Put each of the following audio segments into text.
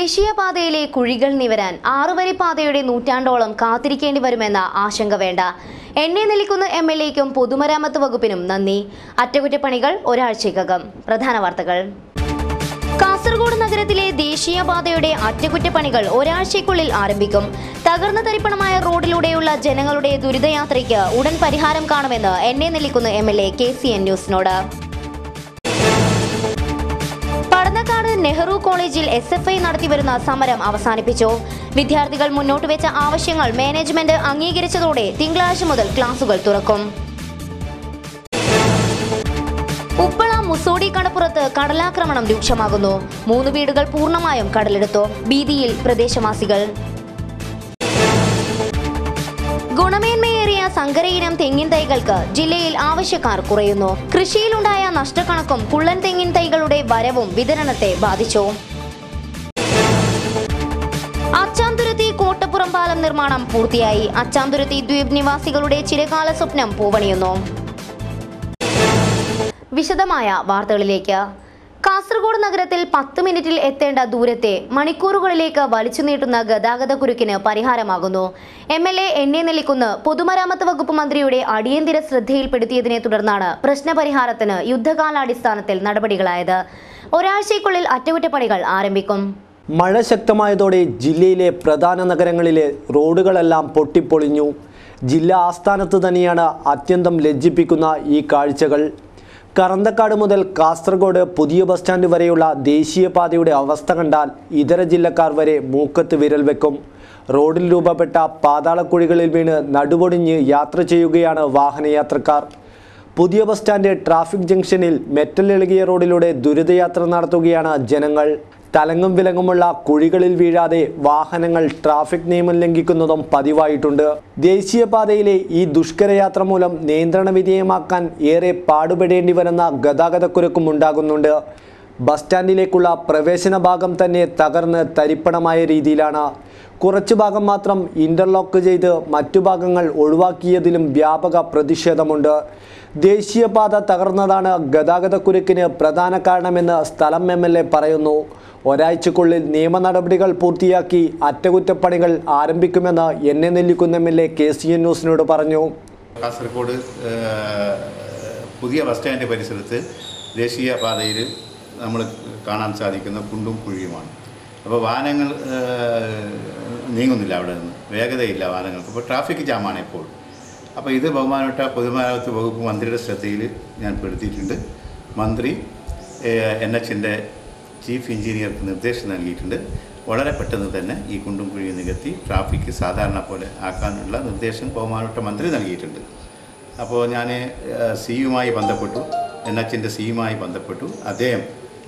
ദേശീയപാതയിലെ കുഴികൾ നിവരാൻ 6 വരി പാതയുടെ നൂറ്റാണ്ടോളം കാത്തിരിക്കേണ്ടി വരുമെന്ന ആശങ്ക വേണ്ട. എന്നെ നിൽക്കുന്ന MLAയ്ക്കും പൊതുമരാമത്ത് വകുപ്പിനും നന്ദി. അറ്റകുറ്റപ്പണികൾ ഒരാഴ്ചയ്ക്കകം. പ്രധാന വാർത്തകൾ. കാസർഗോഡ് നഗരത്തിലെ ദേശീയപാതയുടെ അറ്റകുറ്റപ്പണികൾ ഒരാഴ്ചയ്ക്കുള്ളിൽ ആരംഭിക്കും. തകർന്ന തരിപ്പണമായ റോഡിലൂടെയുള്ള ജനങ്ങളുടെ ദുരിതയാത്രയ്ക്ക് ഉടൻ പരിഹാരം കാണുമെന്ന് എന്നെ നിൽക്കുന്ന MLA KCN ന്യൂസിനോട്. പടന്നക്കാട് നെഹ്റു കോളേജിൽ SFI നടത്തിവരുന്ന സമരം അവസാനിപ്പിച്ചു. വിദ്യാർത്ഥികൾ മുന്നോട്ട് വെച്ച ആവശ്യങ്ങൾ മാനേജ്മെന്റ് അംഗീകരിച്ചതോടെ തിങ്കളാഴ്ച മുതൽ ക്ലാസുകൾ തുറക്കും. ഉപ്പള മുസോടി കടപ്പുറത്ത് കടലാക്രമണം രൂക്ഷമാകുന്നു. 3 വീടുകൾ പൂർണ്ണമായും കടലെടുത്തു. ഭീതിയിൽ പ്രദേശവാസികൾ. ഗുണമേന്മയേറിയ സങ്കരയിനം തെങ്ങിൻ തൈകൾക്ക് ജില്ലയിൽ ആവശ്യക്കാർ കുറയുന്നു. കൃഷിയിലുണ്ടായ നഷ്ടക്കണക്കും കുള്ളൻ തെങ്ങിൻ തൈകളുടെ വരവും വിതരണത്തെ ബാധിച്ചു. അച്ചാംതുരുത്തി കോട്ടപ്പുറം പാലം നിർമ്മാണം പൂർത്തിയായി. അച്ചാംതുരുത്തി ദ്വീപ് നിവാസികളുടെ ചിരകാല സ്വപ്നം പൂവണിയുന്നു. വിശദമായ വാർത്തകളിലേക്ക്. കാസർഗോഡ് നഗരത്തിൽ 10 മിനിറ്റിൽ എത്തേണ്ട ദൂരത്തെ മണിക്കൂറുകളിലേക്ക് വലിച്ചു നീട്ടുന്ന ഗതാഗത കുരുക്കിന് പരിഹാരമാകുന്നു. MLA എന്നെ നിൽക്കുന്ന പൊതുമരാമത്ത് വകുപ്പ് മന്ത്രിയുടെ അടിയന്തര ശ്രദ്ധയിൽപ്പെടുത്തിയതിനെ തുടർന്നാണ് പ്രശ്നപരിഹാരത്തിന് യുദ്ധകാലാടിസ്ഥാനത്തിൽ നടപടികളായത്. ഒരാഴ്ചയ്ക്കുള്ളിൽ അറ്റകുറ്റപ്പണികൾ ആരംഭിക്കും. മഴ ശക്തമായതോടെ ജില്ലയിലെ പ്രധാന നഗരങ്ങളിലെ റോഡുകളെല്ലാം പൊട്ടിപ്പൊളിഞ്ഞു. ജില്ലാ ആസ്ഥാനത്ത് തന്നെയാണ് അത്യന്തം ലജ്ജിപ്പിക്കുന്ന ഈ കാഴ്ചകൾ. കറന്തക്കാട് മുതൽ കാസർഗോഡ് പുതിയ ബസ് സ്റ്റാൻഡ് വരെയുള്ള ദേശീയപാതയുടെ അവസ്ഥ കണ്ടാൽ ഇതര ജില്ലക്കാർ വരെ മൂക്കത്ത് വിരൽ വെക്കും. റോഡിൽ രൂപപ്പെട്ട പാതാളക്കുഴികളിൽ വീണ് നടുവൊടിഞ്ഞ് യാത്ര ചെയ്യുകയാണ് വാഹനയാത്രക്കാർ. പുതിയ ബസ് സ്റ്റാൻഡ് ട്രാഫിക് ജംഗ്ഷനിൽ മെറ്റൽ ഇളകിയ റോഡിലൂടെ ദുരിതയാത്ര നടത്തുകയാണ് ജനങ്ങൾ. തലങ്ങും വിലങ്ങുമുള്ള കുഴികളിൽ വീഴാതെ വാഹനങ്ങൾ ട്രാഫിക് നിയമം ലംഘിക്കുന്നതും പതിവായിട്ടുണ്ട്. ദേശീയപാതയിലെ ഈ ദുഷ്കരയാത്ര മൂലം നിയന്ത്രണ വിധേയമാക്കാൻ ഏറെ പാടുപെടേണ്ടി വരുന്ന ഗതാഗതക്കുരുക്കും ഉണ്ടാകുന്നുണ്ട്. ബസ് സ്റ്റാൻഡിലേക്കുള്ള പ്രവേശന ഭാഗം തന്നെ തകർന്ന് തരിപ്പണമായ രീതിയിലാണ്. കുറച്ചു ഭാഗം മാത്രം ഇന്റർലോക്ക് ചെയ്ത് മറ്റു ഭാഗങ്ങൾ ഒഴിവാക്കിയതിലും വ്യാപക പ്രതിഷേധമുണ്ട്. ദേശീയപാത തകർന്നതാണ് ഗതാഗതക്കുരുക്കിന് പ്രധാന കാരണമെന്ന് സ്ഥലം MLA പറയുന്നു. ഒരാഴ്ചക്കുള്ളിൽ നിയമ നടപടികൾ പൂർത്തിയാക്കി അറ്റകുറ്റപ്പണികൾ ആരംഭിക്കുമെന്ന് എന്നെ നിൽക്കുന്ന MLA KCN ന്യൂസിനോട് പറഞ്ഞു. കാസർഗോഡ് പുതിയ ബസ് സ്റ്റാൻഡ് പരിസരത്ത് ദേശീയപാതയിൽ നമ്മൾ കാണാൻ സാധിക്കുന്ന കുണ്ടും കുഴിയുമാണ്. അപ്പോൾ വാഹനങ്ങൾ നീങ്ങുന്നില്ല, അവിടെ നിന്ന് വേഗതയില്ല വാഹനങ്ങൾക്ക്. അപ്പോൾ ട്രാഫിക് ജാമാണ് ഇപ്പോൾ. അപ്പോൾ ഇത് ബഹുമാനപ്പെട്ട പൊതുമരാമത്ത് വകുപ്പ് മന്ത്രിയുടെ ശ്രദ്ധയിൽ ഞാൻ പെടുത്തിയിട്ടുണ്ട്. മന്ത്രി NHന്റെ ചീഫ് എഞ്ചിനീയർക്ക് നിർദ്ദേശം നൽകിയിട്ടുണ്ട്. വളരെ പെട്ടെന്ന് തന്നെ ഈ കുണ്ടും കുഴിയും നികത്തി ട്രാഫിക് സാധാരണ പോലെ ആക്കാനുള്ള നിർദ്ദേശം ബഹുമാനപ്പെട്ട മന്ത്രി നൽകിയിട്ടുണ്ട്. അപ്പോൾ ഞാൻ സിയുമായി ബന്ധപ്പെട്ടു, NHന്റെ സിയുമായി ബന്ധപ്പെട്ടു. അദ്ദേഹം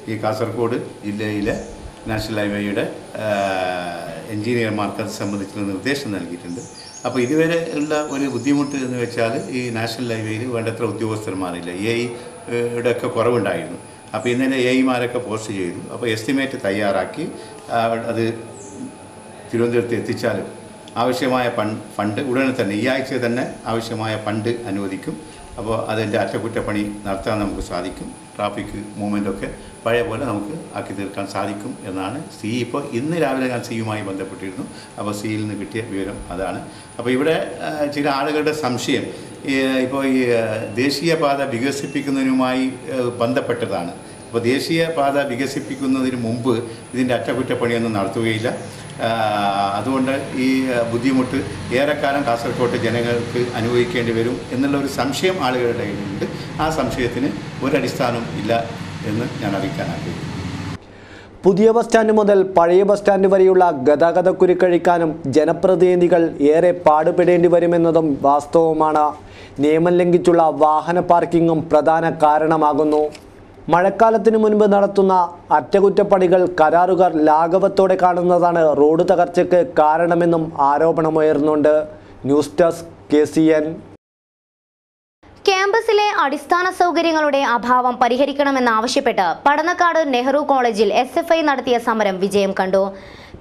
ഈ കാസർഗോഡ് ജില്ലയിലെ നാഷണൽ ഹൈവേയുടെ എഞ്ചിനീയർമാർക്ക് അത് സംബന്ധിച്ചുള്ള നിർദ്ദേശം നൽകിയിട്ടുണ്ട്. അപ്പോൾ ഇതുവരെ ഉള്ള ഒരു ബുദ്ധിമുട്ട് എന്ന് വെച്ചാൽ ഈ നാഷണൽ ഹൈവേയിൽ വേണ്ടത്ര ഉദ്യോഗസ്ഥന്മാരില്ല. AIയുടെ ഒക്കെ കുറവുണ്ടായിരുന്നു. അപ്പോൾ ഇന്നലെ AIമാരൊക്കെ പോസ്റ്റ് ചെയ്തു. അപ്പോൾ എസ്റ്റിമേറ്റ് തയ്യാറാക്കി അത് തിരുവനന്തപുരത്ത് എത്തിച്ചാലും ആവശ്യമായ ഫണ്ട് ഉടനെ തന്നെ ഈ ആഴ്ച തന്നെ ആവശ്യമായ ഫണ്ട് അനുവദിക്കും. അപ്പോൾ അതിൻ്റെ അറ്റകുറ്റപ്പണി നടത്താൻ നമുക്ക് സാധിക്കും. ട്രാഫിക് മൂവ്മെൻറ്റൊക്കെ പഴയ പോലെ നമുക്ക് ആക്കി തീർക്കാൻ സാധിക്കും എന്നാണ് ഇപ്പോൾ ഇന്ന് രാവിലെ ഞാൻ സിയുമായി ബന്ധപ്പെട്ടിരുന്നു. അപ്പോൾ സിയിൽ നിന്ന് കിട്ടിയ വിവരം അതാണ്. അപ്പോൾ ഇവിടെ ചില ആളുകളുടെ സംശയം ഇപ്പോൾ ഈ ദേശീയപാത വികസിപ്പിക്കുന്നതിനുമായി ബന്ധപ്പെട്ടതാണ്. അപ്പോൾ ദേശീയപാത വികസിപ്പിക്കുന്നതിന് മുമ്പ് ഇതിൻ്റെ അറ്റകുറ്റപ്പണിയൊന്നും നടത്തുകയില്ല. അതുകൊണ്ട് ഈ ബുദ്ധിമുട്ട് ഏറെക്കാലം കാസർഗോഡ് ജനങ്ങൾക്ക് അനുഭവിക്കേണ്ടി വരും എന്നുള്ള ഒരു സംശയം ആളുകളുടെ ഇടയിലുണ്ട്. ആ സംശയത്തിന് ഒരടിസ്ഥാനം ഇല്ല എന്ന് ഞാൻ അറിയിക്കാൻ ആഗ്രഹിക്കുന്നു. പുതിയ ബസ് സ്റ്റാൻഡ് മുതൽ പഴയ ബസ് സ്റ്റാൻഡ് വരെയുള്ള ഗതാഗതക്കുരുക്കഴിക്കാനും ജനപ്രതിനിധികൾ ഏറെ പാടുപെടേണ്ടി വരുമെന്നതും വാസ്തവമാണ്. നിയമം ലംഘിച്ചുള്ള വാഹന പാർക്കിങ്ങും പ്രധാന കാരണമാകുന്നു. മഴക്കാലത്തിന് മുൻപ് നടത്തുന്ന അറ്റകുറ്റപ്പണികൾ കരാറുകാർ ലാഘവത്തോടെ കാണുന്നതാണ് റോഡ് തകർച്ചയ്ക്ക് കാരണമെന്നും ആരോപണമുയർന്നുണ്ട്. News desk KCN. ക്യാമ്പസിലെ അടിസ്ഥാന സൗകര്യങ്ങളുടെ അഭാവം പരിഹരിക്കണമെന്നാവശ്യപ്പെട്ട് പടന്നക്കാട് നെഹ്റു കോളേജിൽ SFI നടത്തിയ സമരം വിജയം കണ്ടു.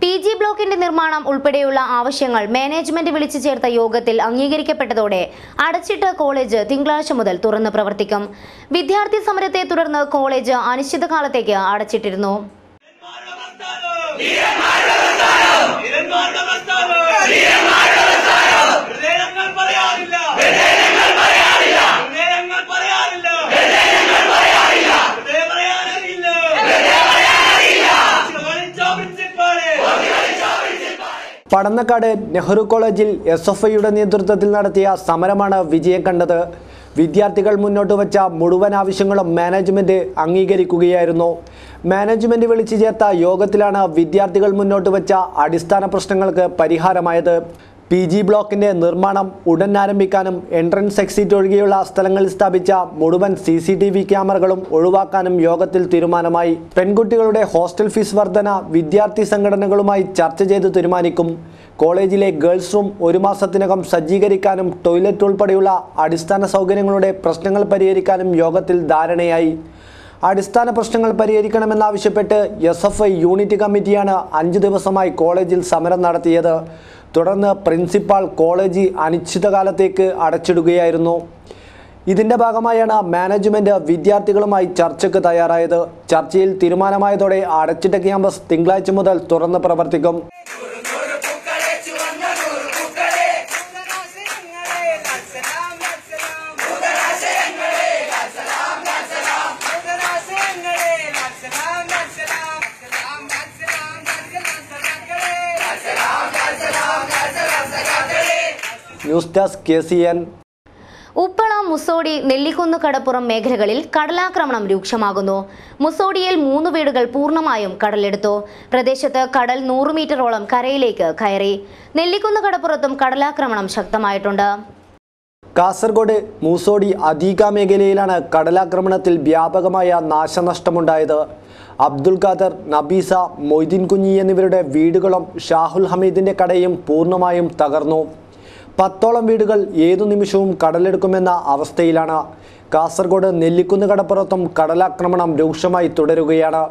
PG ബ്ലോക്കിന്റെ നിർമ്മാണം ഉൾപ്പെടെയുള്ള ആവശ്യങ്ങൾ മാനേജ്മെന്റ് വിളിച്ചു ചേർത്ത യോഗത്തിൽ അംഗീകരിക്കപ്പെട്ടതോടെ അടച്ചിട്ട കോളേജ് തിങ്കളാഴ്ച മുതൽ തുറന്ന് പ്രവർത്തിക്കും. വിദ്യാർത്ഥി സമരത്തെ തുടർന്ന് കോളേജ് അനിശ്ചിതകാലത്തേക്ക് അടച്ചിട്ടിരുന്നു. പടന്നക്കാട് നെഹ്റു കോളേജിൽ SFIയുടെ നേതൃത്വത്തിൽ നടത്തിയ സമരമാണ് വിജയം കണ്ടത്. വിദ്യാർത്ഥികൾ മുന്നോട്ട് വച്ച മുഴുവൻ ആവശ്യങ്ങളും മാനേജ്മെന്റ് അംഗീകരിക്കുകയായിരുന്നു. മാനേജ്മെന്റ് വിളിച്ചു ചേർത്ത യോഗത്തിലാണ് വിദ്യാർത്ഥികൾ മുന്നോട്ട് വച്ച അടിസ്ഥാന പ്രശ്നങ്ങൾക്ക് പരിഹാരമായത്. PG ബ്ലോക്കിന്റെ നിർമ്മാണം ഉടൻ ആരംഭിക്കാനും എൻട്രൻസ് എക്സിറ്റ് ഒഴികെയുള്ള സ്ഥലങ്ങളിൽ സ്ഥാപിച്ച മുഴുവൻ CCTV ക്യാമറകളും ഒഴിവാക്കാനും യോഗത്തിൽ തീരുമാനമായി. പെൺകുട്ടികളുടെ ഹോസ്റ്റൽ ഫീസ് വർധന വിദ്യാർത്ഥി സംഘടനകളുമായി ചർച്ച ചെയ്ത് തീരുമാനിക്കും. കോളേജിലെ ഗേൾസ് റൂം 1 മാസത്തിനകം സജ്ജീകരിക്കാനും ടോയ്ലറ്റ് ഉൾപ്പെടെയുള്ള അടിസ്ഥാന സൗകര്യങ്ങളുടെ പ്രശ്നങ്ങൾ പരിഹരിക്കാനും യോഗത്തിൽ ധാരണയായി. അടിസ്ഥാന പ്രശ്നങ്ങൾ പരിഹരിക്കണമെന്നാവശ്യപ്പെട്ട് SFI യൂണിറ്റ് കമ്മിറ്റിയാണ് 5 ദിവസമായി കോളേജിൽ സമരം നടത്തിയത്. തുടർന്ന് പ്രിൻസിപ്പാൾ കോളേജ് അനിശ്ചിതകാലത്തേക്ക് അടച്ചിടുകയായിരുന്നു. ഇതിന്റെ ഭാഗമായാണ് മാനേജ്മെന്റ് വിദ്യാർത്ഥികളുമായി ചർച്ചയ്ക്ക് തയ്യാറായത്. ചർച്ചയിൽ തീരുമാനമായതോടെ അടച്ചിട്ട ക്യാമ്പസ് തിങ്കളാഴ്ച മുതൽ തുറന്ന് പ്രവർത്തിക്കും. News desk KCN. Uppala, Musodi, Nellikunnu കടപ്പുറം മേഖലകളിൽ കടലാക്രമണം രൂക്ഷമാകുന്നു. മുസോടിയിൽ 3 വീടുകൾ പൂർണ്ണമായും കടലെടുത്തു. പ്രദേശത്ത് കടൽ 100 മീറ്ററോളം കരയിലേക്ക് കയറി. നെല്ലിക്കുന്ന് കടപ്പുറത്തും കടലാക്രമണം ശക്തമായിട്ടുണ്ട്. കാസർഗോഡ് മൂസോടി അദീക മേഖലയിലാണ് കടലാക്രമണത്തിൽ വ്യാപകമായ നാശനഷ്ടമുണ്ടായത്. അബ്ദുൽ ഖാദർ, നബീസ, മൊയ്തീൻ കുഞ്ഞി എന്നിവരുടെ വീടുകളും ഷാഹുൽ ഹമീദിന്റെ കടയും പൂർണ്ണമായും തകർന്നു. 10ഓളം വീടുകൾ ഏതു നിമിഷവും കടലെടുക്കുമെന്ന അവസ്ഥയിലാണ്. കാസർഗോഡ് നെല്ലിക്കുന്ന് കടപ്പുറത്തും കടലാക്രമണം രൂക്ഷമായി തുടരുകയാണ്.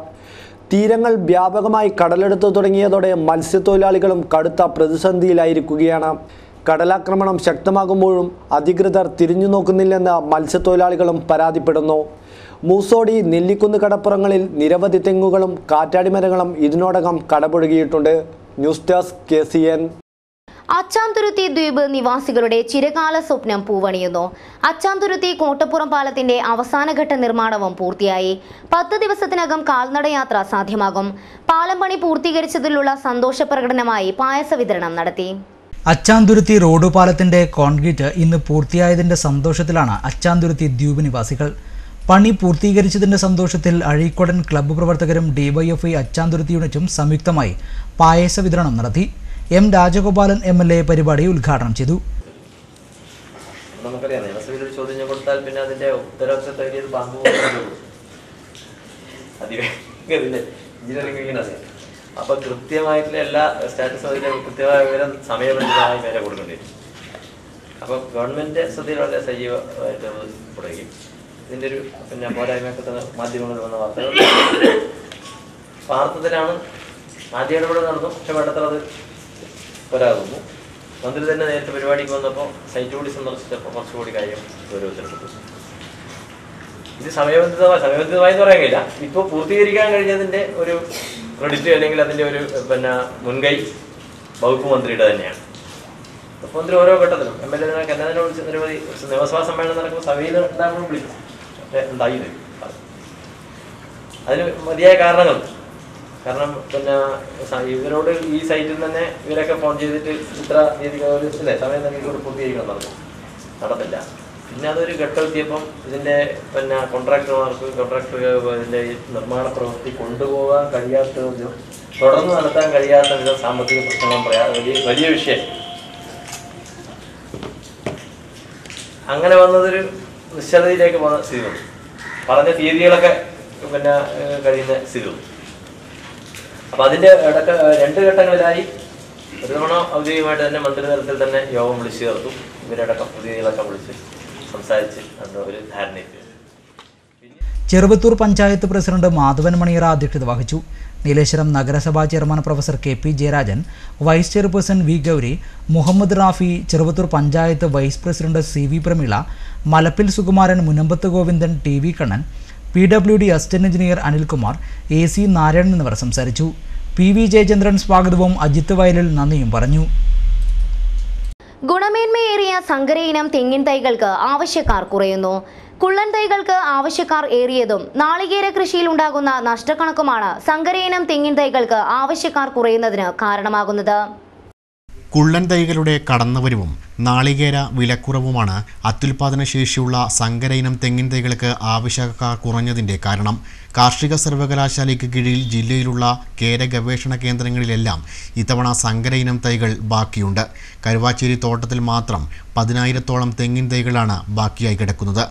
തീരങ്ങൾ വ്യാപകമായി കടലെടുത്തു തുടങ്ങിയതോടെ മത്സ്യത്തൊഴിലാളികളും കടുത്ത പ്രതിസന്ധിയിലായിരിക്കുകയാണ്. കടലാക്രമണം ശക്തമാകുമ്പോഴും അധികൃതർ തിരിഞ്ഞു നോക്കുന്നില്ലെന്ന് മത്സ്യത്തൊഴിലാളികളും പരാതിപ്പെടുന്നു. മൂസോടി, നെല്ലിക്കുന്ന് കടപ്പുറങ്ങളിൽ നിരവധി തെങ്ങുകളും കാറ്റാടിമരങ്ങളും ഇതിനോടകം കടപുഴകിയിട്ടുണ്ട്. News desk KCN. അച്ചാംതുരുത്തി ദ്വീപ് നിവാസികളുടെ ചിരകാല സ്വപ്നം പൂവണിയുന്നു. അച്ചാംതുരുത്തി കോട്ടപ്പുറം പാലത്തിന്റെ അവസാനഘട്ട നിർമ്മാണവും പൂർത്തിയായി. 10 ദിവസത്തിനകം കാൽനടയാത്ര സാധ്യമാകും. പാലം പണി പൂർത്തീകരിച്ചതിലുള്ള സന്തോഷ പ്രകടനമായി പായസ വിതരണം നടത്തി. അച്ചാംതുരുത്തി റോഡ് പാലത്തിന്റെ കോൺക്രീറ്റ് ഇന്ന് പൂർത്തിയായതിന്റെ സന്തോഷത്തിലാണ് അച്ചാംതുരുത്തി ദ്വീപ് നിവാസികൾ. പണി പൂർത്തീകരിച്ചതിന്റെ സന്തോഷത്തിൽ അഴീക്കോടൻ ക്ലബ്ബ് പ്രവർത്തകരും DYFI അച്ചാംതുരുത്തി യൂണിറ്റും സംയുക്തമായി പായസ വിതരണം നടത്തി. M. രാജഗോപാലൻ MLA പരിപാടി ഉദ്ഘാടനം ചെയ്തു. നമുക്കറിയാം, നിയമസഭയിൽ ഒരു ചോദ്യം കൊടുത്താൽ പിന്നെ അതിന്റെ ഉത്തരവാദിത്തം എഞ്ചിനീയറിംഗ് അറിയാം. അപ്പൊ കൃത്യമായിട്ടുള്ള എല്ലാ സ്റ്റാറ്റസും അതിന്റെ കൃത്യമായ വിവരം സമയബന്ധിതമായി മേലെ കൊടുക്കേണ്ടി വരും. അപ്പൊ ഗവൺമെന്റ് ശ്രദ്ധയിൽ വളരെ സജീവമായിട്ട് തുടങ്ങി. ഇതിന്റെ ഒരു പോരായ്മയൊക്കെ മാധ്യമങ്ങളിൽ വന്ന വാർത്തകൾ വാർത്തത്തിലാണ് ആദ്യ ഇടപെടൽ നടന്നു. പക്ഷെ വേണ്ടത്ര അത് പോരാകുന്നു. മന്ത്രി തന്നെ നേരിട്ട് പരിപാടിക്ക് വന്നപ്പോൾ സൈറ്റ് കൂടി സന്ദർശിച്ചപ്പോൾ കുറച്ചുകൂടി കാര്യം ഗൗരവത്തിലെടുത്തു. ഇത് സമയബന്ധിതമായി എന്ന് പറയാൻ കഴിയില്ല. ഇപ്പോൾ പൂർത്തീകരിക്കാൻ കഴിഞ്ഞതിന്റെ ഒരു ക്രെഡിറ്റ് അല്ലെങ്കിൽ അതിന്റെ ഒരു മുൻകൈ വകുപ്പ് മന്ത്രിയുടെ തന്നെയാണ്. മന്ത്രി ഓരോ ഘട്ടത്തിലും MLA കന്നതിനെ വിളിച്ച് നിരവധി നിയമസഭാ സമ്മേളനം നടക്കുമ്പോൾ സഭയിൽ ഉണ്ടാകുമ്പോൾ വിളിക്കും. ഉണ്ടായി അതിന് മതിയായ കാരണങ്ങൾ. കാരണം ഇവരോട് ഈ സൈറ്റിൽ തന്നെ ഇവരൊക്കെ ഫോൺ ചെയ്തിട്ട് ഇത്ര തീയതി സമയം തന്നെ ഇവരോട് പൂർത്തീകരിക്കണം പറഞ്ഞു. നടന്നില്ല. പിന്നെ അതൊരു ഘട്ടം എത്തിയപ്പം ഇതിന്റെ കോൺട്രാക്ടർ ഇതിന്റെ നിർമ്മാണ പ്രവൃത്തി കൊണ്ടുപോകാൻ കഴിയാത്തതും തുടർന്ന് നടത്താൻ കഴിയാത്ത വിധ സാമ്പത്തിക പ്രശ്നങ്ങളും വലിയ വിഷയം. അങ്ങനെ വന്നതൊരു നിശ്ചലതയിലേക്ക് പോകുന്ന സ്ഥിതി വന്നു. പറഞ്ഞ തീയതികളൊക്കെ കഴിയുന്ന സ്ഥിതി വന്നു. അപ്പൊ അതിന്റെ 2 ഘട്ടങ്ങളിലായി ഒരു തവണ ഔദ്യോഗികമായിട്ട് തന്നെ മന്ത്രിതലത്തിൽ തന്നെ യോഗം വിളിച്ചു ചേർത്തു. ഇവരടക്കം പ്രതിനിധികളൊക്കെ വിളിച്ച് സംസാരിച്ച് ഒരു ധാരണയെത്തി. ചെറുവത്തൂർ പഞ്ചായത്ത് പ്രസിഡന്റ് മാധവൻ മണിയറ അധ്യക്ഷത വഹിച്ചു. നീലേശ്വരം നഗരസഭാ chairman professor KP Jayarajan, vice chairperson V. Gauri, Muhammad Rafi, Cheruvathur panchayat vice president CV. Pramila, Malappil Sukumaran, Munambath Govindan, TV. Kannan, PWD assistant engineer Anilkumar, AC. Narayanan എന്നിവർ സംസാരിച്ചു. PV ജയചന്ദ്രൻ സ്വാഗതവും അജിത്ത് വയലിൽ നന്ദിയും പറഞ്ഞു. ഗുണമേന്മയേറിയ സങ്കര ഇനം തെങ്ങിൻ തൈകൾക്ക് ആവശ്യക്കാർ കുറയുന്നു. കുള്ളൻ തൈകൾക്ക് ആവശ്യക്കാർ ഏറിയതും നാളികേര കൃഷിയിൽ ഉണ്ടാകുന്ന നഷ്ടക്കണക്കുമാണ് സങ്കര ഇനം തെങ്ങിൻ തൈകൾക്ക് ആവശ്യക്കാർ കുറയുന്നതിന് കാരണമാകുന്നത്. കുള്ളൻ തൈകളുടെ കടന്നുവരവും നാളികേര വിലക്കുറവുമാണ് അത്യുൽപാദന ശേഷിയുള്ള സങ്കര ഇനം തെങ്ങിൻ തൈകൾക്ക് ആവശ്യക്കാർ കുറഞ്ഞതിൻ്റെ കാരണം. കാർഷിക സർവകലാശാലയ്ക്ക് കീഴിൽ ജില്ലയിലുള്ള കേര ഗവേഷണ കേന്ദ്രങ്ങളിലെല്ലാം ഇത്തവണ സങ്കര ഇനം തൈകൾ ബാക്കിയുണ്ട്. കരുവാച്ചേരി തോട്ടത്തിൽ മാത്രം 10,000-ഓളം തെങ്ങിൻ തൈകളാണ് ബാക്കിയായി കിടക്കുന്നത്.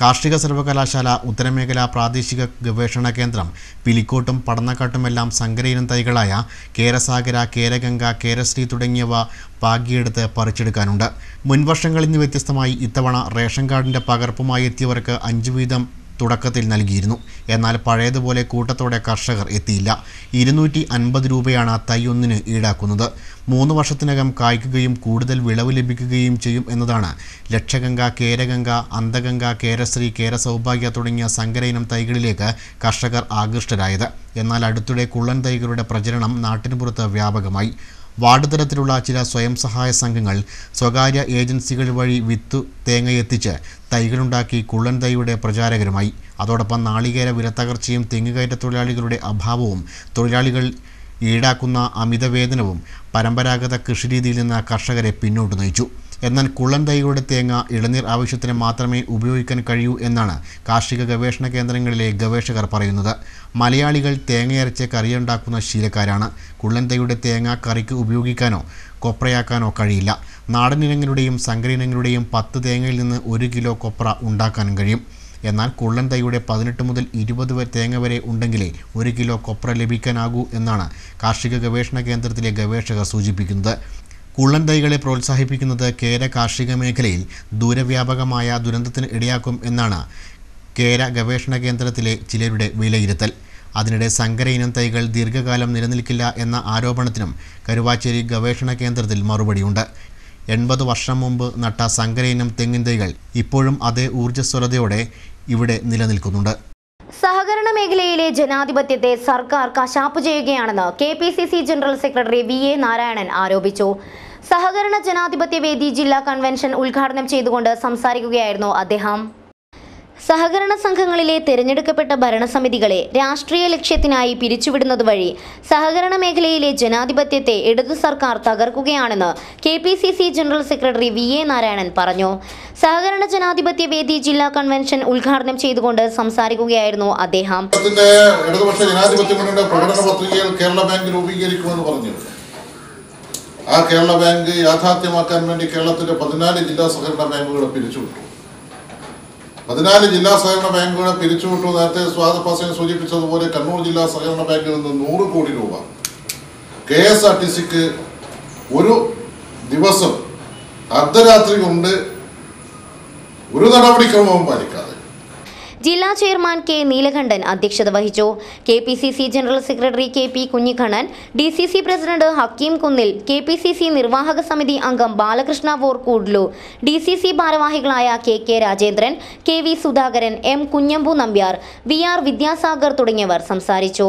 കാർഷിക സർവകലാശാല ഉത്തരമേഖല പ്രാദേശിക ഗവേഷണ കേന്ദ്രം പിലിക്കോട്ടും പടന്നക്കാട്ടുമെല്ലാം സങ്കര ഇനം തൈകളായ കേരസാഗര, കേരഗംഗ, കേരശ്രീ തുടങ്ങിയവ പാകിയെടുത്ത് പറിച്ചെടുക്കാനുണ്ട്. മുൻവർഷങ്ങളിൽ നിന്ന് വ്യത്യസ്തമായി ഇത്തവണ റേഷൻ കാർഡിൻ്റെ പകർപ്പുമായി എത്തിയവർക്ക് 5 വീതം തുടക്കത്തിൽ നൽകിയിരുന്നു. എന്നാൽ പഴയതുപോലെ കൂട്ടത്തോടെ കർഷകർ എത്തിയില്ല. 250 രൂപയാണ് തൈ ഒന്നിന് ഈടാക്കുന്നത്. 3 വർഷത്തിനകം കായ്ക്കുകയും കൂടുതൽ വിളവ് ലഭിക്കുകയും ചെയ്യും എന്നതാണ് ലക്ഷഗംഗ, കേരഗംഗ, അന്തഗംഗ, കേരശ്രീ, കേരസൗഭാഗ്യ തുടങ്ങിയ സങ്കര ഇനം തൈകളിലേക്ക് കർഷകർ ആകൃഷ്ടരായത്. എന്നാൽ അടുത്തിടെ കുള്ളൻ തൈകളുടെ പ്രചരണം നാട്ടിന് പുറത്ത് വ്യാപകമായി. വാർഡ് തലത്തിലുള്ള ചില സ്വയം സഹായ സംഘങ്ങൾ സ്വകാര്യ ഏജൻസികൾ വഴി വിത്തു തേങ്ങയെത്തിച്ച് തൈകളുണ്ടാക്കി കുള്ളൻ തൈയുടെ പ്രചാരകരുമായി. അതോടൊപ്പം നാളികേര വിലത്തകർച്ചയും തെങ്ങുകയറ്റ തൊഴിലാളികളുടെ അഭാവവും തൊഴിലാളികൾ ഈടാക്കുന്ന അമിതവേതനവും പരമ്പരാഗത കൃഷിരീതിയിൽ നിന്ന് കർഷകരെ പിന്നോട്ട് നയിച്ചു. എന്നാൽ കുള്ളൻ തൈകളുടെ തേങ്ങ ഇളനീർ ആവശ്യത്തിന് മാത്രമേ ഉപയോഗിക്കാൻ കഴിയൂ എന്നാണ് കാർഷിക ഗവേഷണ കേന്ദ്രങ്ങളിലെ ഗവേഷകർ പറയുന്നത്. മലയാളികൾ തേങ്ങയരച്ച് കറിയുണ്ടാക്കുന്ന ശീലക്കാരാണ്. കുള്ളൻ തൈയുടെ തേങ്ങ കറിക്ക് ഉപയോഗിക്കാനോ കൊപ്രയാക്കാനോ കഴിയില്ല. നാടൻ ഇനങ്ങളുടെയും സങ്കര ഇനങ്ങളുടെയും 10 തേങ്ങയിൽ നിന്ന് 1 കിലോ കൊപ്ര ഉണ്ടാക്കാനും കഴിയും. എന്നാൽ കുള്ളൻ തൈയുടെ 18 മുതൽ 20 തേങ്ങ വരെ ഉണ്ടെങ്കിലേ 1 കിലോ കൊപ്ര ലഭിക്കാനാകൂ എന്നാണ് കാർഷിക ഗവേഷണ കേന്ദ്രത്തിലെ ഗവേഷകർ സൂചിപ്പിക്കുന്നത്. കുള്ളൻ തൈകളെ പ്രോത്സാഹിപ്പിക്കുന്നത് കേര കാർഷിക മേഖലയിൽ ദൂരവ്യാപകമായ ദുരന്തത്തിന് ഇടയാക്കും എന്നാണ് കേര ഗവേഷണ കേന്ദ്രത്തിലെ ചിലരുടെ വിലയിരുത്തൽ. അതിനിടെ സങ്കര ഇനം തൈകൾ ദീർഘകാലം നിലനിൽക്കില്ല എന്ന ആരോപണത്തിനും കരുവാച്ചേരി ഗവേഷണ കേന്ദ്രത്തിൽ മറുപടിയുണ്ട്. 80 വർഷം മുമ്പ് നട്ട സങ്കര ഇനം തെങ്ങിൻ തൈകൾ ഇപ്പോഴും അതേ ഊർജ്ജസ്വലതയോടെ ഇവിടെ നിലനിൽക്കുന്നുണ്ട്. സഹകരണ മേഖലയിലെ ജനാധിപത്യത്തെ സർക്കാർ കശാപ്പ് ചെയ്യുകയാണെന്ന് KPCC general secretary VA Narayanan ആരോപിച്ചു. സഹകരണ ജനാധിപത്യ വേദി ജില്ലാ കൺവെൻഷൻ ഉദ്ഘാടനം ചെയ്തുകൊണ്ട് സംസാരിക്കുകയായിരുന്നു അദ്ദേഹം. സഹകരണ സംഘങ്ങളിലെ തിരഞ്ഞെടുക്കപ്പെട്ട ഭരണസമിതികളെ രാഷ്ട്രീയ ലക്ഷ്യത്തിനായി പിരിച്ചുവിടുന്നത് വഴി സഹകരണ മേഖലയിലെ ജനാധിപത്യത്തെ ഇടതു സർക്കാർ തകർക്കുകയാണെന്ന് KPCC general secretary VA Narayanan പറഞ്ഞു. സഹകരണ ജനാധിപത്യ വേദി ജില്ലാ കൺവെൻഷൻ ഉദ്ഘാടനം ചെയ്തുകൊണ്ട് സംസാരിക്കുകയായിരുന്നു അദ്ദേഹം. ഇടതുപക്ഷ ജനാധിപത്യ മുന്നണിയുടെ പ്രകടന പത്രികയിൽ കേരള ബാങ്ക് രൂപീകരിക്കുമെന്ന് പറഞ്ഞു. ആ കേരള ബാങ്ക് യാഥാർത്ഥ്യമാക്കാൻ വേണ്ടി കേരളത്തിലെ 14 ജില്ലാ സഹകരണ ബാങ്കുകളെ പിരിച്ചുവിട്ടു. 14 ജില്ലാ സഹകരണ ബാങ്കുകളെ പിരിച്ചുവിട്ടു. നേരത്തെ സ്വാഗതപാസൻ സൂചിപ്പിച്ചതുപോലെ കണ്ണൂർ ജില്ലാ സഹകരണ ബാങ്കിൽ നിന്ന് 100 കോടി രൂപ KSRTCക്ക് ഒരു ദിവസം അർദ്ധരാത്രി കൊണ്ട് ഒരു നടപടിക്രമവും പാലിക്കാതെ. ജില്ലാ ചെയർമാൻ K നീലകണ്ഠൻ അധ്യക്ഷത വഹിച്ചു. KPCC general secretary KP Kunhikannan, DCC president Hakeem Kunnil, KPCC നിർവാഹക സമിതി അംഗം ബാലകൃഷ്ണ വോർ കൂഡ്ലു, DCC ഭാരവാഹികളായ KK Rajendran, KV Sudhakaran, M Kunhambu Nambiar, VR Vidyasagar തുടങ്ങിയവർ സംസാരിച്ചു.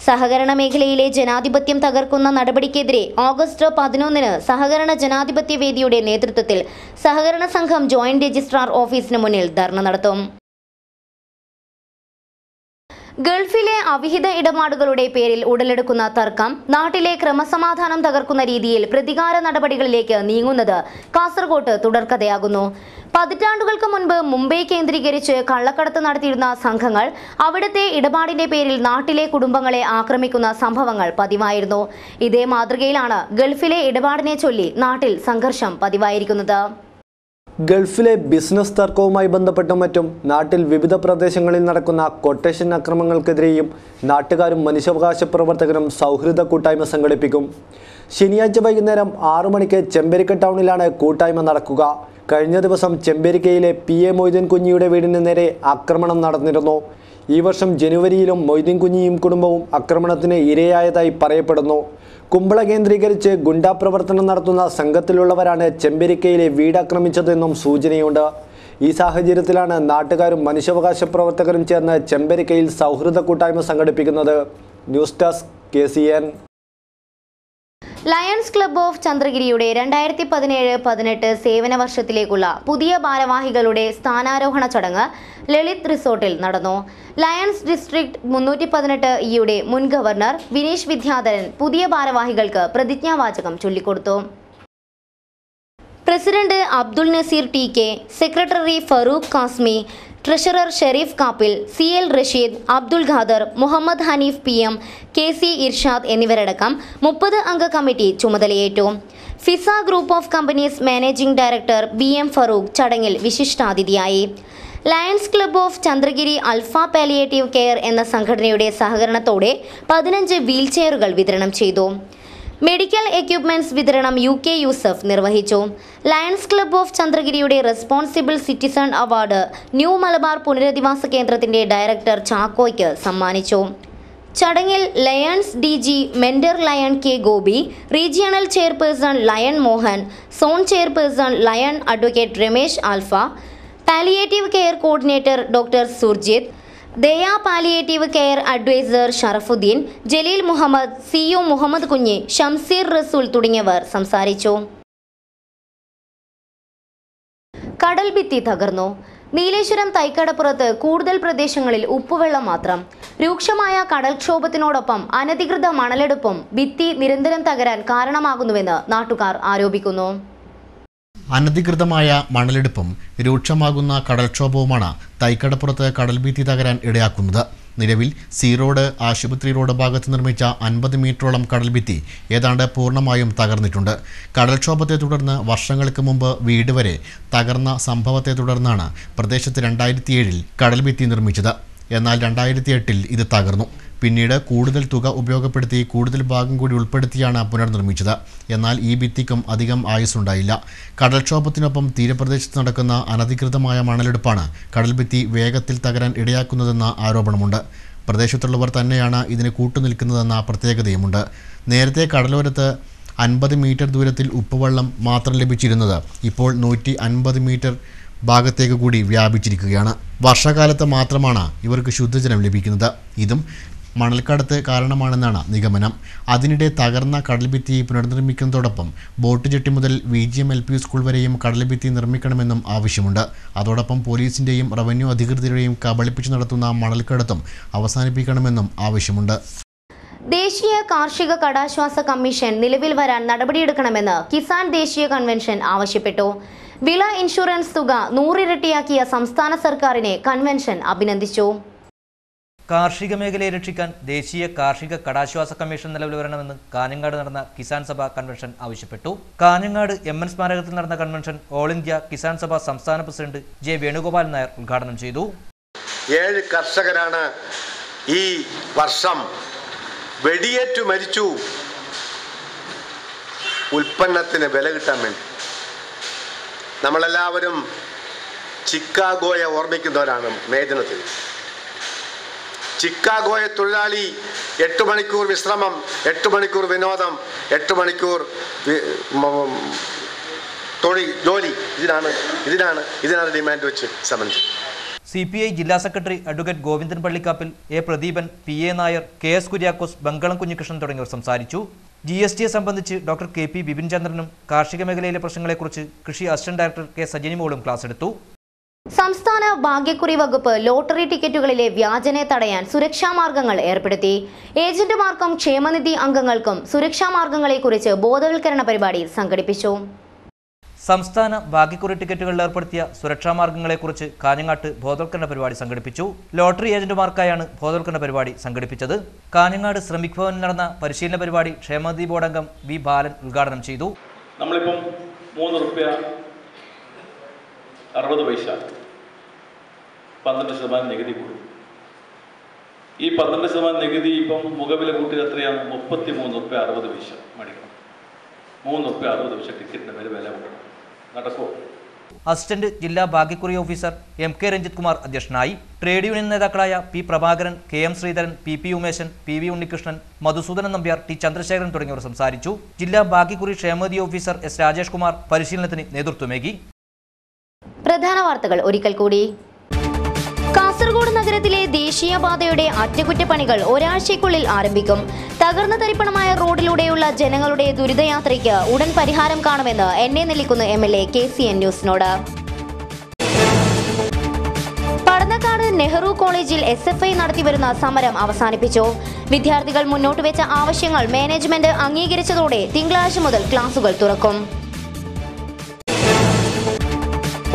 സഹകരണ മേഖലയിലെ ജനാധിപത്യം തകർക്കുന്ന നടപടിക്കെതിരെ ഓഗസ്റ്റ് 11-ന് സഹകരണ ജനാധിപത്യ വേദിയുടെ നേതൃത്വത്തിൽ സഹകരണ സംഘം ജോയിന്റ് രജിസ്ട്രാർ ഓഫീസിന് മുന്നിൽ ധർണ നടത്തും. ഗൾഫിലെ അവിഹിത ഇടപാടുകളുടെ പേരിൽ ഉടലെടുക്കുന്ന തർക്കം നാട്ടിലെ ക്രമസമാധാനം തകർക്കുന്ന രീതിയിൽ പ്രതികാര നടപടികളിലേക്ക് നീങ്ങുന്നത് കാസർഗോട്ട് തുടർക്കഥയാകുന്നു. പതിറ്റാണ്ടുകൾക്ക് മുൻപ് മുംബൈ കേന്ദ്രീകരിച്ച് കള്ളക്കടത്ത് നടത്തിയിരുന്ന സംഘങ്ങൾ അവിടുത്തെ ഇടപാടിന്റെ പേരിൽ നാട്ടിലെ കുടുംബങ്ങളെ ആക്രമിക്കുന്ന സംഭവങ്ങൾ പതിവായിരുന്നു. ഇതേ മാതൃകയിലാണ് ഗൾഫിലെ ഇടപാടിനെ ചൊല്ലി നാട്ടിൽ സംഘർഷം പതിവായിരിക്കുന്നത്. ഗൾഫിലെ ബിസിനസ് തർക്കവുമായി ബന്ധപ്പെട്ടും മറ്റും നാട്ടിൽ വിവിധ പ്രദേശങ്ങളിൽ നടക്കുന്ന കൊട്ടേഷൻ അക്രമങ്ങൾക്കെതിരെയും നാട്ടുകാരും മനുഷ്യാവകാശ പ്രവർത്തകരും സൗഹൃദ കൂട്ടായ്മ സംഘടിപ്പിക്കും. ശനിയാഴ്ച വൈകുന്നേരം 6 മണിക്ക് ചെമ്പേരിക്ക ടൗണിലാണ് കൂട്ടായ്മ നടക്കുക. കഴിഞ്ഞ ദിവസം ചെമ്പേരിക്കയിലെ PA മൊയ്തീൻ കുഞ്ഞിയുടെ വീടിന് നേരെ ആക്രമണം നടന്നിരുന്നു. ഈ വർഷം ജനുവരിയിലും മൊയ്തീൻ കുഞ്ഞിയും കുടുംബവും ആക്രമണത്തിന് ഇരയായതായി പറയപ്പെടുന്നു. കുമ്പള കേന്ദ്രീകരിച്ച് ഗുണ്ടാ പ്രവർത്തനം നടത്തുന്ന സംഘത്തിലുള്ളവരാണ് ചെമ്പേരിക്കയിലെ വീടാക്രമിച്ചതെന്നും സൂചനയുണ്ട്. ഈ സാഹചര്യത്തിലാണ് നാട്ടുകാരും മനുഷ്യാവകാശ പ്രവർത്തകരും ചേർന്ന് ചെമ്പേരിക്കയിൽ സൗഹൃദ കൂട്ടായ്മ സംഘടിപ്പിക്കുന്നത്. News desk KCN. Lions club of ചന്ദ്രഗിരിയുടെ 2017-18 സേവന വർഷത്തിലേക്കുള്ള പുതിയ ഭാരവാഹികളുടെ സ്ഥാനാരോഹണ ചടങ്ങ് ലളിത് റിസോർട്ടിൽ നടന്നു. ലയൺസ് ഡിസ്ട്രിക്ട് 318 മുൻ ഗവർണർ വിനീഷ് വിദ്യാധരൻ പുതിയ ഭാരവാഹികൾക്ക് പ്രതിജ്ഞാവാചകം ചൊല്ലിക്കൊടുത്തു. President Abdul Nazeer TK, secretary Farooq Kasmi, treasurer Sharif Kappil, CL Rasheed, Abdul Khader, Muhammad Hanif PM, KC Irshad എന്നിവരടക്കം 30 അംഗ കമ്മിറ്റി ചുമതലയേറ്റു. Fiza group of companies managing director BM Farooq ചടങ്ങിൽ വിശിഷ്ടാതിഥിയായി. Lions club of Chandragiri alpha palliative care എന്ന സംഘടനയുടെ സഹകരണത്തോടെ 15 വീൽചെയറുകൾ വിതരണം ചെയ്തു. മെഡിക്കൽ എക്യുപ്മെന്റ്സ് വിതരണം UK യൂസഫ് നിർവഹിച്ചു. ലയൺസ് ക്ലബ്ബ് ഓഫ് ചന്ദ്രഗിരിയുടെ responsible citizen award new Malabar പുനരധിവാസ കേന്ദ്രത്തിന്റെ ഡയറക്ടർ ചാക്കോയ്ക്ക് സമ്മാനിച്ചു. ചടങ്ങിൽ lions DG mentor lion K Gopi, regional chairperson lion Mohan, zone chairperson lion advocate Ramesh alpha, palliative care coordinator doctor Surjith, Daya palliative care adviser Sharafuddin, Jaleel Muhammad, CEO Muhammad Kunhi, Shamseer റസൂൽ തുടങ്ങിയവർ സംസാരിച്ചു. കടൽഭിത്തി തകർന്നു. നീലേശ്വരം തൈക്കടപ്പുറത്ത് കൂടുതൽ പ്രദേശങ്ങളിൽ ഉപ്പുവെള്ളം മാത്രം. രൂക്ഷമായ കടൽക്ഷോഭത്തിനോടൊപ്പം അനധികൃത മണലെടുപ്പും ഭിത്തി നിരന്തരം തകരാൻ കാരണമാകുന്നുവെന്ന് നാട്ടുകാർ ആരോപിക്കുന്നു. അനധികൃതമായ മണലെടുപ്പും രൂക്ഷമാകുന്ന കടൽക്ഷോഭവുമാണ് തൈക്കടപ്പുറത്ത് കടൽഭിത്തി തകരാൻ ഇടയാക്കുന്നത്. നിലവിൽ സി റോഡ്, ആശുപത്രി റോഡ് ഭാഗത്ത് നിർമ്മിച്ച 50 മീറ്ററോളം കടൽഭിത്തി ഏതാണ്ട് പൂർണ്ണമായും തകർന്നിട്ടുണ്ട്. കടൽക്ഷോഭത്തെ തുടർന്ന് വർഷങ്ങൾക്ക് മുമ്പ് വീട് വരെ തകർന്ന സംഭവത്തെ തുടർന്നാണ് പ്രദേശത്ത് 2007-ൽ കടൽഭിത്തി നിർമ്മിച്ചത്. എന്നാൽ 2008-ൽ ഇത് തകർന്നു. പിന്നീട് കൂടുതൽ തുക ഉപയോഗപ്പെടുത്തി കൂടുതൽ ഭാഗം കൂടി ഉൾപ്പെടുത്തിയാണ് പുനർനിർമ്മിച്ചത്. എന്നാൽ ഈ ഭിത്തിക്കും അധികം ആയുസ്സുണ്ടായില്ല. കടൽക്ഷോഭത്തിനൊപ്പം തീരപ്രദേശത്ത് നടക്കുന്ന അനധികൃതമായ മണലെടുപ്പാണ് കടൽഭിത്തി വേഗത്തിൽ തകരാൻ ഇടയാക്കുന്നതെന്ന ആരോപണമുണ്ട്. പ്രദേശത്തുള്ളവർ തന്നെയാണ് ഇതിന് കൂട്ടുനിൽക്കുന്നതെന്ന പ്രത്യേകതയുമുണ്ട്. നേരത്തെ കടലോരത്ത് 50 മീറ്റർ ദൂരത്തിൽ ഉപ്പുവെള്ളം മാത്രം ലഭിച്ചിരുന്നത് ഇപ്പോൾ 150 മീറ്റർ ഭാഗത്തേക്ക് കൂടി വ്യാപിച്ചിരിക്കുകയാണ്. വർഷകാലത്ത് മാത്രമാണ് ഇവർക്ക് ശുദ്ധജലം ലഭിക്കുന്നത്. ഇതും മണൽക്കടത്ത് കാരണമാണെന്നാണ് നിഗമനം. അതിനിടെ തകർന്ന കടൽഭിത്തി പുനർനിർമ്മിക്കുന്നതോടൊപ്പം ബോട്ട് ജെട്ടി മുതൽ VGM LP സ്കൂൾ വരെയും കടൽഭിത്തി നിർമ്മിക്കണമെന്നും ആവശ്യമുണ്ട്. അതോടൊപ്പം പോലീസിൻ്റെയും റവന്യൂ അധികൃതരുടെയും കബളിപ്പിച്ച് നടത്തുന്ന മണൽക്കടത്തും അവസാനിപ്പിക്കണമെന്നും ആവശ്യമുണ്ട്. ദേശീയ കാർഷിക കടാശ്വാസ കമ്മീഷൻ നിലവിൽ വരാൻ നടപടിയെടുക്കണമെന്ന് കിസാൻ ദേശീയ കൺവെൻഷൻ ആവശ്യപ്പെട്ടു. വിള ഇൻഷുറൻസ് തുക 100 ഇരട്ടിയാക്കിയ സംസ്ഥാന സർക്കാരിനെ കൺവെൻഷൻ അഭിനന്ദിച്ചു. കാർഷിക മേഖലയെ രക്ഷിക്കാൻ ദേശീയ കാർഷിക കടാശ്വാസ കമ്മീഷൻ നിലവിൽ വരണമെന്ന് കാഞ്ഞങ്ങാട് നടന്ന കിസാൻ സഭ കൺവെൻഷൻ ആവശ്യപ്പെട്ടു. കാഞ്ഞങ്ങാട് MN സ്മാരകത്തിൽ നടന്ന convention all India Kisan Sabha സംസ്ഥാന പ്രസിഡന്റ് J. വേണുഗോപാൽ നായർ ഉദ്ഘാടനം ചെയ്തു. 7 കർഷകരാണ് ഈ വർഷം വെടിയേറ്റു മരിച്ചു ഉൽപ്പന്നത്തിന് വില കിട്ടാൻ വേണ്ടി. നമ്മളെല്ലാവരും ചിക്കാഗോയെ ഓർമ്മിക്കുന്നവരാണ്. മേ ദിനത്തിൽ ചിക്കാഗോയെ തൊഴിലാളി 8 മണിക്കൂർ വിശ്രമം, 8 മണിക്കൂർ വിനോദം, 8 മണിക്കൂർ ജോലി, ഇതിനാണ് ഡിമാൻഡ് വെച്ച് സമരം. CPI ജില്ലാ secretary advocate Govindan Pallikkappil, A. Pradeepan, PA Nair, KS Kuriakose, Bangalam Kunhikrishnan തുടങ്ങിയവർ സംസാരിച്ചു. GSTയെ സംബന്ധിച്ച് ഡോക്ടർ KP ബിപിൻ ചന്ദ്രനും കാർഷിക മേഖലയിലെ പ്രശ്നങ്ങളെക്കുറിച്ച് കൃഷി അസിസ്റ്റന്റ് ഡയറക്ടർ K. സജിനിമോളും ക്ലാസ് എടുത്തു. സംസ്ഥാന ഭാഗ്യക്കുറി വകുപ്പ് ലോട്ടറി ടിക്കറ്റുകളിലെ വ്യാജനെ തടയാൻ സുരക്ഷാ മാർഗങ്ങൾ ഏർപ്പെടുത്തി. ഏജന്റുമാർക്കും ക്ഷേമനിധി അംഗങ്ങൾക്കും സുരക്ഷാ മാർഗങ്ങളെക്കുറിച്ച് ബോധവൽക്കരണ പരിപാടി സംഘടിപ്പിച്ചു. സംസ്ഥാന ഭാഗ്യക്കുറി ടിക്കറ്റുകളിൽ ഏർപ്പെടുത്തിയ സുരക്ഷാ മാർഗങ്ങളെക്കുറിച്ച് കാഞ്ഞങ്ങാട്ട് ബോധവൽക്കരണ പരിപാടി സംഘടിപ്പിച്ചു. ലോട്ടറി ഏജന്റുമാർക്കായാണ് ബോധവൽക്കരണ പരിപാടി സംഘടിപ്പിച്ചത്. കാഞ്ഞങ്ങാട് ശ്രമിക് ഭവനിൽ നടന്ന പരിശീലന പരിപാടി ക്ഷേമനിധി ബോർഡ് അംഗം V. ബാലൻ ഉദ്ഘാടനം ചെയ്തു. നമ്മളിപ്പം ₹3.60 12% നികുതി കൂടും. ഈ 12% നികുതി ഇപ്പം മുഖവില കൂട്ടിയത് എത്രയാണ്? ₹33.60 മേടിക്കണം. ₹3.60 ടിക്കറ്റിന് വില കൂട്ടണം. നടക്കുമോ? അസിസ്റ്റന്റ് ജില്ലാ ഭാഗ്യക്കുറി ഓഫീസർ MK രഞ്ജിത് കുമാർ അധ്യക്ഷനായി. ട്രേഡ് യൂണിയൻ നേതാക്കളായ P. Prabhakaran, KM Sreedharan, PP Umesan, PV Unnikrishnan, Madhusudanan Nambiar, T. Chandrasekharan തുടങ്ങിയവർ സംസാരിച്ചു. ജില്ലാ ഭാഗ്യക്കുറി ക്ഷേമനിധി ഓഫീസർ S. രാജേഷ് കുമാർ പരിശീലനത്തിന് നേതൃത്വമേകി. പ്രധാന വാർത്തകൾ ഒരിക്കൽ കൂടി. കാസർഗോഡ് നഗരത്തിലെ ദേശീയപാതയുടെ അറ്റകുറ്റപ്പണികൾ ഒരാഴ്ചയ്ക്കുള്ളിൽ ആരംഭിക്കും. തകർന്ന തരിപ്പണമായ റോഡിലൂടെയുള്ള ജനങ്ങളുടെ ദുരിതയാത്രയ്ക്ക് ഉടൻ പരിഹാരം കാണുമെന്ന് എന്നെ നെല്ലിക്കുന്ന് MLA KCN ന്യൂസിനോട്. പടന്നക്കാട് നെഹ്റു കോളേജിൽ SFI നടത്തിവരുന്ന സമരം അവസാനിപ്പിച്ചു. വിദ്യാർത്ഥികൾ മുന്നോട്ട് വെച്ച ആവശ്യങ്ങൾ മാനേജ്മെന്റ് അംഗീകരിച്ചതോടെ തിങ്കളാഴ്ച മുതൽ ക്ലാസുകൾ തുറക്കും.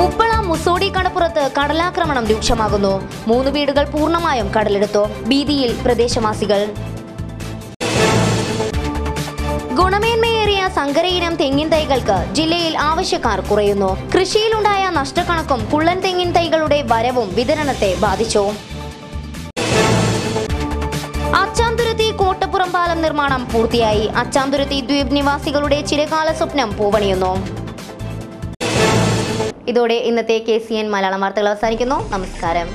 ഉപ്പള മുസോടി കടപ്പുറത്ത് കടലാക്രമണം രൂക്ഷമാകുന്നു. 3 വീടുകൾ പൂർണ്ണമായും കടലെടുത്തു. ഭീതിയിൽ പ്രദേശവാസികൾ. ഗുണമേന്മയേറിയ സങ്കരയിനം തെങ്ങിൻ തൈകൾക്ക് ജില്ലയിൽ ആവശ്യക്കാർ കുറയുന്നു. കൃഷിയിലുണ്ടായ നഷ്ടക്കണക്കും കുള്ളൻ തെങ്ങിൻ തൈകളുടെ വരവും വിതരണത്തെ ബാധിച്ചു. അച്ചാംതുരുത്തി കോട്ടപ്പുറം പാലം നിർമ്മാണം പൂർത്തിയായി. അച്ചാംതുരുത്തി ദ്വീപ് നിവാസികളുടെ ചിരകാല സ്വപ്നം പൂവണിയുന്നു. ഇതോടെ ഇന്നത്തെ KCN മലയാളം വാർത്തകൾ അവസാനിക്കുന്നു. നമസ്കാരം.